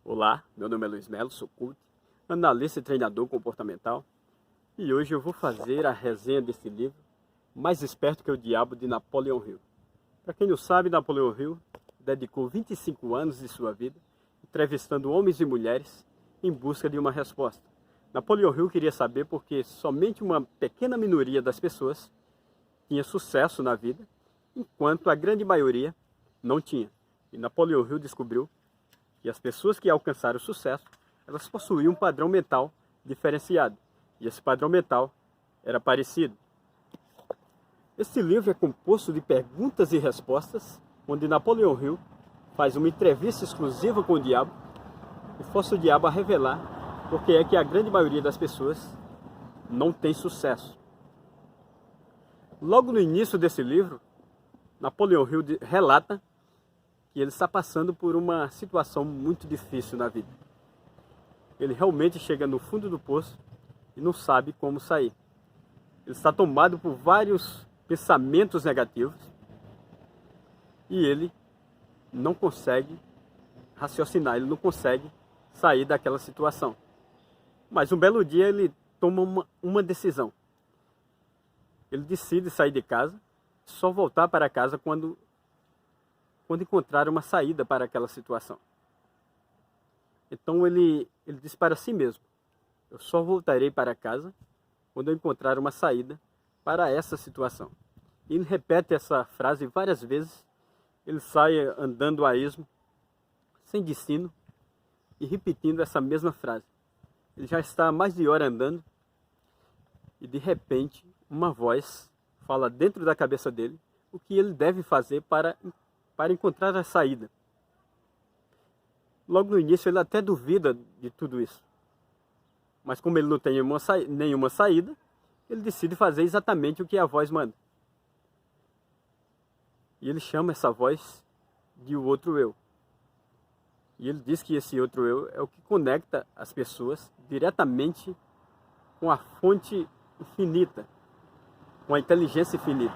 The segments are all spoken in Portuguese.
Olá, meu nome é Luiz Melo, sou coach, analista e treinador comportamental, e hoje eu vou fazer a resenha desse livro, Mais Esperto que o Diabo, de Napoleon Hill. Para quem não sabe, Napoleon Hill dedicou 25 anos de sua vida entrevistando homens e mulheres em busca de uma resposta. Napoleon Hill queria saber por que somente uma pequena minoria das pessoas tinha sucesso na vida, enquanto a grande maioria não tinha. E Napoleon Hill descobriu que as pessoas que alcançaram o sucesso, elas possuíam um padrão mental diferenciado. E esse padrão mental era parecido. Este livro é composto de perguntas e respostas, onde Napoleon Hill faz uma entrevista exclusiva com o diabo e força o diabo a revelar porque é que a grande maioria das pessoas não tem sucesso. Logo no início desse livro, Napoleon Hill relata que ele está passando por uma situação muito difícil na vida. Ele realmente chega no fundo do poço e não sabe como sair. Ele está tomado por vários pensamentos negativos e ele não consegue raciocinar, ele não consegue sair daquela situação. Mas um belo dia ele toma uma decisão. Ele decide sair de casa, só voltar para casa quando encontrar uma saída para aquela situação. Então ele diz para si mesmo: eu só voltarei para casa quando eu encontrar uma saída para essa situação. E ele repete essa frase várias vezes. Ele sai andando a esmo, sem destino, e repetindo essa mesma frase. Ele já está há mais de hora andando e de repente uma voz fala dentro da cabeça dele o que ele deve fazer para encontrar a saída. Logo no início ele até duvida de tudo isso. Mas como ele não tem nenhuma saída, ele decide fazer exatamente o que a voz manda. E ele chama essa voz de o outro eu. E ele diz que esse outro eu é o que conecta as pessoas diretamente com a fonte infinita, com a inteligência infinita,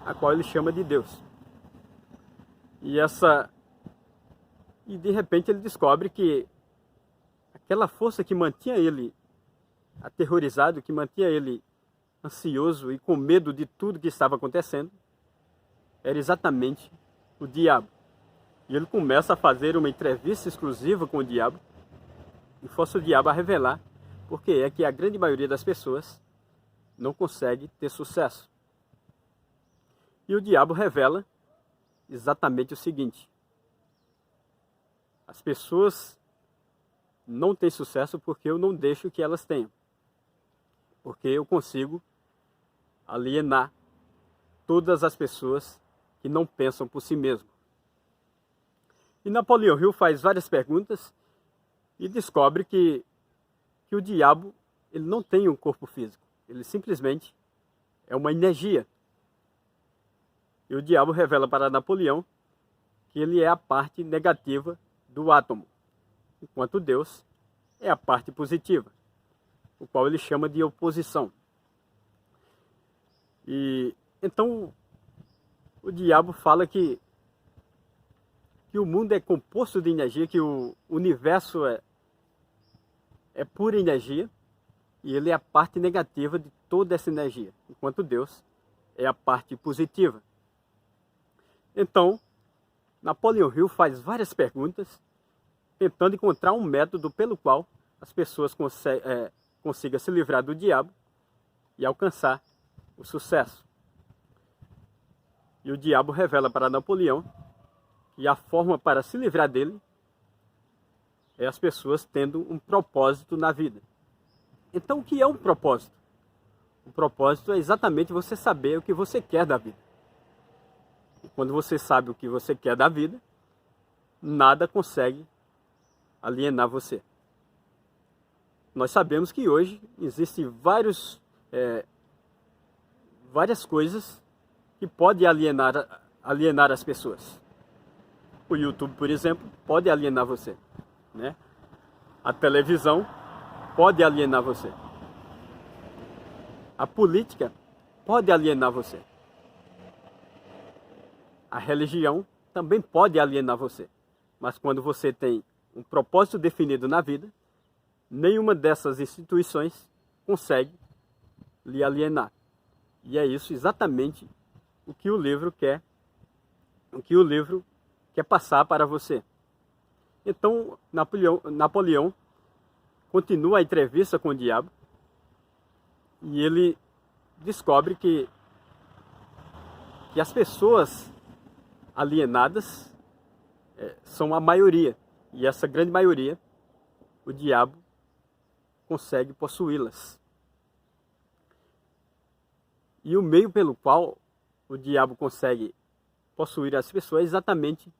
a qual ele chama de Deus. E de repente ele descobre que aquela força que mantinha ele aterrorizado, que mantinha ele ansioso e com medo de tudo que estava acontecendo, era exatamente o diabo. E ele começa a fazer uma entrevista exclusiva com o diabo e força o diabo a revelar porque é que a grande maioria das pessoas não consegue ter sucesso. E o diabo revela exatamente o seguinte: as pessoas não têm sucesso porque eu não deixo que elas tenham. Porque eu consigo alienar todas as pessoas que não pensam por si mesmo. E Napoleon Hill faz várias perguntas e descobre que o diabo ele não tem um corpo físico. Ele simplesmente é uma energia. E o diabo revela para Napoleão que ele é a parte negativa do átomo, enquanto Deus é a parte positiva, o qual ele chama de oposição. E então o diabo fala que o mundo é composto de energia, que o universo é pura energia, e ele é a parte negativa de toda essa energia, enquanto Deus é a parte positiva. Então, Napoleon Hill faz várias perguntas, tentando encontrar um método pelo qual as pessoas consigam se livrar do diabo e alcançar o sucesso. E o diabo revela para Napoleão que a forma para se livrar dele é as pessoas tendo um propósito na vida. Então, o que é um propósito? O propósito é exatamente você saber o que você quer da vida. E quando você sabe o que você quer da vida, nada consegue alienar você. Nós sabemos que hoje existem várias coisas que podem alienar as pessoas. O YouTube, por exemplo, pode alienar você, né? A televisão pode alienar você. A política pode alienar você. A religião também pode alienar você. Mas quando você tem um propósito definido na vida, nenhuma dessas instituições consegue lhe alienar. E é isso exatamente o que o livro quer passar para você. Então, Napoleão continua a entrevista com o diabo e ele descobre que as pessoas alienadas são a maioria. E essa grande maioria, o diabo consegue possuí-las. E o meio pelo qual o diabo consegue possuir as pessoas é exatamente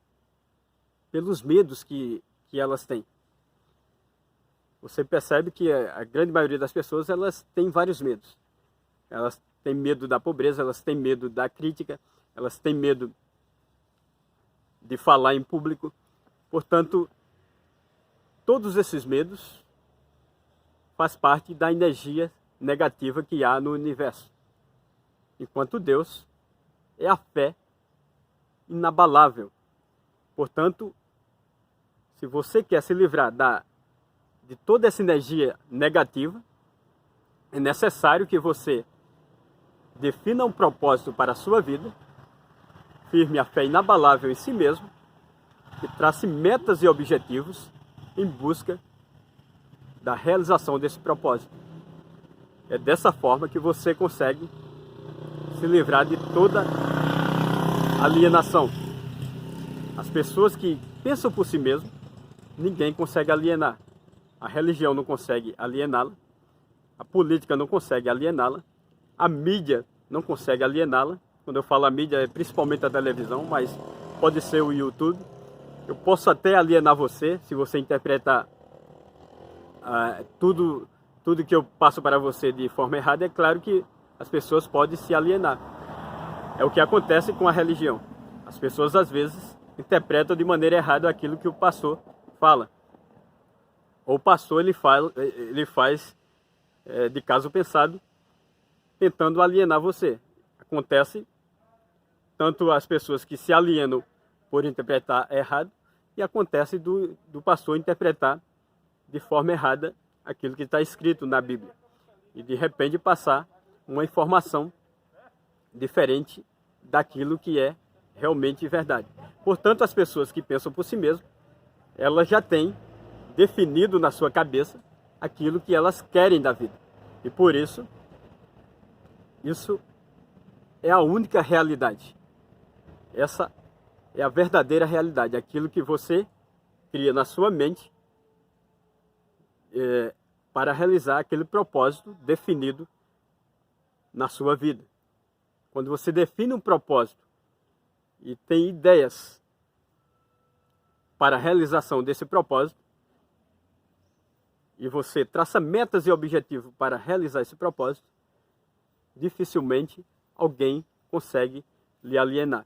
pelos medos que elas têm. Você percebe que a grande maioria das pessoas, elas têm vários medos. Elas têm medo da pobreza, elas têm medo da crítica, elas têm medo de falar em público. Portanto, todos esses medos faz parte da energia negativa que há no universo. Enquanto Deus é a fé inabalável. Portanto, se você quer se livrar de toda essa energia negativa, é necessário que você defina um propósito para a sua vida, firme a fé inabalável em si mesmo e trace metas e objetivos em busca da realização desse propósito. É dessa forma que você consegue se livrar de toda alienação. As pessoas que pensam por si mesmas, ninguém consegue alienar. A religião não consegue aliená-la, a política não consegue aliená-la, a mídia não consegue aliená-la. Quando eu falo a mídia, é principalmente a televisão, mas pode ser o YouTube. Eu posso até alienar você, se você interpretar tudo que eu passo para você de forma errada. É claro que as pessoas podem se alienar. É o que acontece com a religião. As pessoas, às vezes, interpretam de maneira errada aquilo que o pastor fala. Ou o pastor ele faz de caso pensado, tentando alienar você. Acontece tanto as pessoas que se alienam por interpretar errado, e acontece do pastor interpretar de forma errada aquilo que está escrito na Bíblia. E de repente passar uma informação diferente daquilo que é realmente verdade. Portanto, as pessoas que pensam por si mesmas, elas já têm definido na sua cabeça aquilo que elas querem da vida. E por isso é a única realidade. Essa é a verdadeira realidade. Aquilo que você cria na sua mente para realizar aquele propósito definido na sua vida. Quando você define um propósito e tem ideias para a realização desse propósito, e você traça metas e objetivos para realizar esse propósito, dificilmente alguém consegue lhe alienar.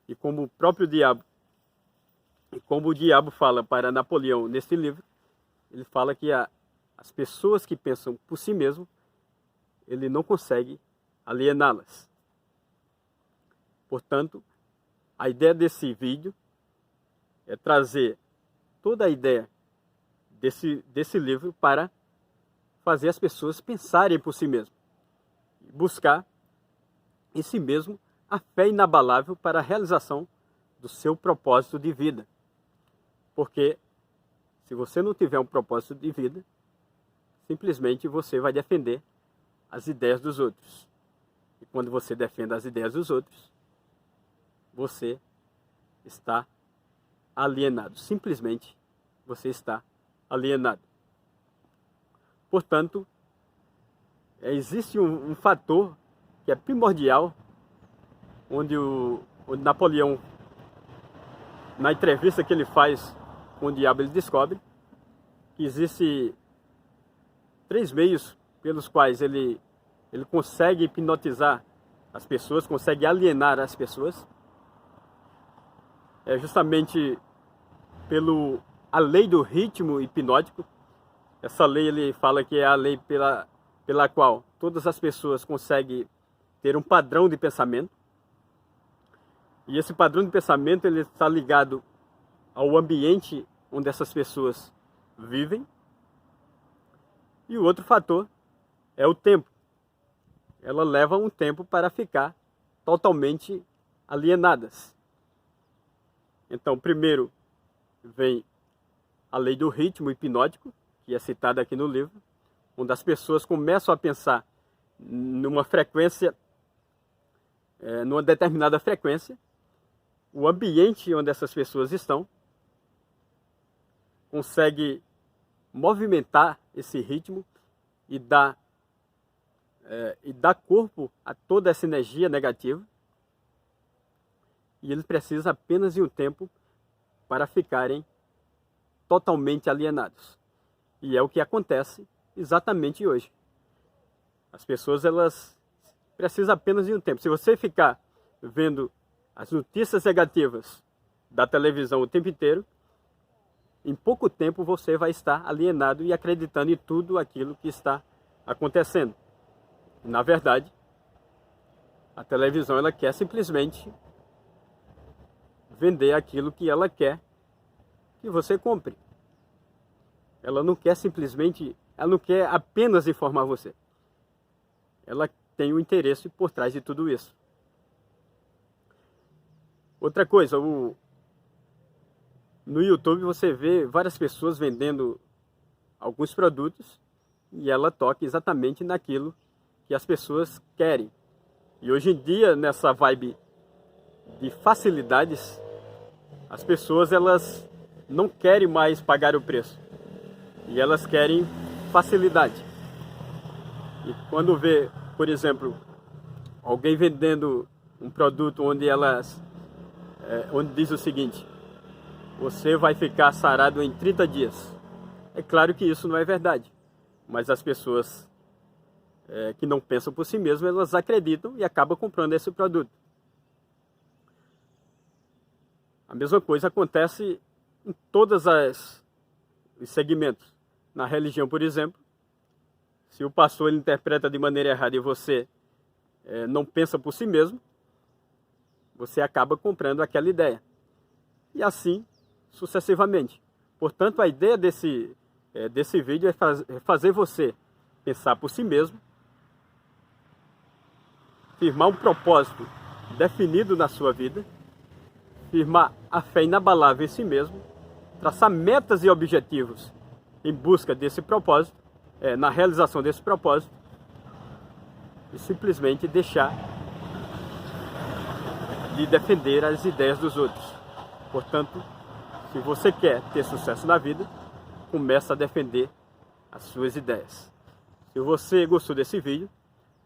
E como o próprio diabo, e como o diabo fala para Napoleão nesse livro, ele fala que as pessoas que pensam por si mesmo, ele não consegue aliená-las. Portanto, a ideia desse vídeo é trazer toda a ideia desse livro para fazer as pessoas pensarem por si mesmas. Buscar em si mesmo a fé inabalável para a realização do seu propósito de vida. Porque se você não tiver um propósito de vida, simplesmente você vai defender as ideias dos outros. E quando você defende as ideias dos outros, você está alienado. Simplesmente você está alienado. Portanto, existe um fator que é primordial, onde o Napoleão, na entrevista que ele faz com o diabo, ele descobre que existe 3 meios pelos quais ele consegue hipnotizar as pessoas, consegue alienar as pessoas. É justamente a lei do ritmo hipnótico. Essa lei ele fala que é a lei pela qual todas as pessoas conseguem ter um padrão de pensamento. E esse padrão de pensamento ele está ligado ao ambiente onde essas pessoas vivem. E o outro fator é o tempo. Ela leva um tempo para ficar totalmente alienadas. Então, primeiro vem a lei do ritmo hipnótico, que é citada aqui no livro, onde as pessoas começam a pensar numa frequência, numa determinada frequência. O ambiente onde essas pessoas estão consegue movimentar esse ritmo e dar corpo a toda essa energia negativa. E eles precisam apenas de um tempo para ficarem totalmente alienados. E é o que acontece exatamente hoje. As pessoas, elas precisam apenas de um tempo. Se você ficar vendo as notícias negativas da televisão o tempo inteiro, em pouco tempo você vai estar alienado e acreditando em tudo aquilo que está acontecendo. Na verdade, a televisão, ela quer simplesmente vender aquilo que ela quer que você compre. Ela não quer simplesmente, ela não quer apenas informar você. Ela tem um interesse por trás de tudo isso. Outra coisa, no YouTube você vê várias pessoas vendendo alguns produtos e ela toca exatamente naquilo que as pessoas querem. E hoje em dia, nessa vibe de facilidades, as pessoas, elas não querem mais pagar o preço. E elas querem facilidade. E quando vê, por exemplo, alguém vendendo um produto onde onde diz o seguinte: você vai ficar sarado em 30 dias. É claro que isso não é verdade. Mas as pessoas que não pensam por si mesmas, elas acreditam e acabam comprando esse produto. A mesma coisa acontece em todos os segmentos. Na religião, por exemplo, se o pastor ele interpreta de maneira errada e você não pensa por si mesmo, você acaba comprando aquela ideia. E assim sucessivamente. Portanto, a ideia desse vídeo é fazer você pensar por si mesmo, firmar um propósito definido na sua vida, firmar a fé inabalável em si mesmo, traçar metas e objetivos em busca desse propósito, na realização desse propósito, e simplesmente deixar de defender as ideias dos outros. Portanto, se você quer ter sucesso na vida, comece a defender as suas ideias. Se você gostou desse vídeo,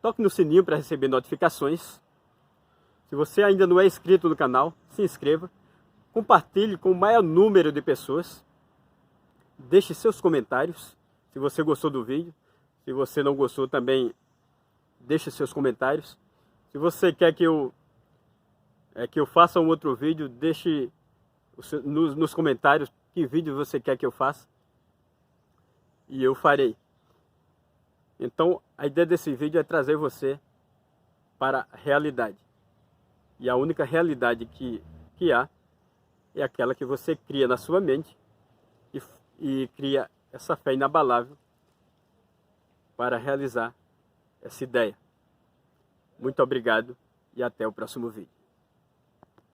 toque no sininho para receber notificações. Se você ainda não é inscrito no canal, se inscreva. Compartilhe com o maior número de pessoas. Deixe seus comentários, se você gostou do vídeo. Se você não gostou também, deixe seus comentários. Se você quer que eu faça um outro vídeo, deixe nos comentários que vídeo você quer que eu faça. E eu farei. Então, a ideia desse vídeo é trazer você para a realidade. E a única realidade que há é aquela que você cria na sua mente e cria essa fé inabalável para realizar essa ideia. Muito obrigado e até o próximo vídeo.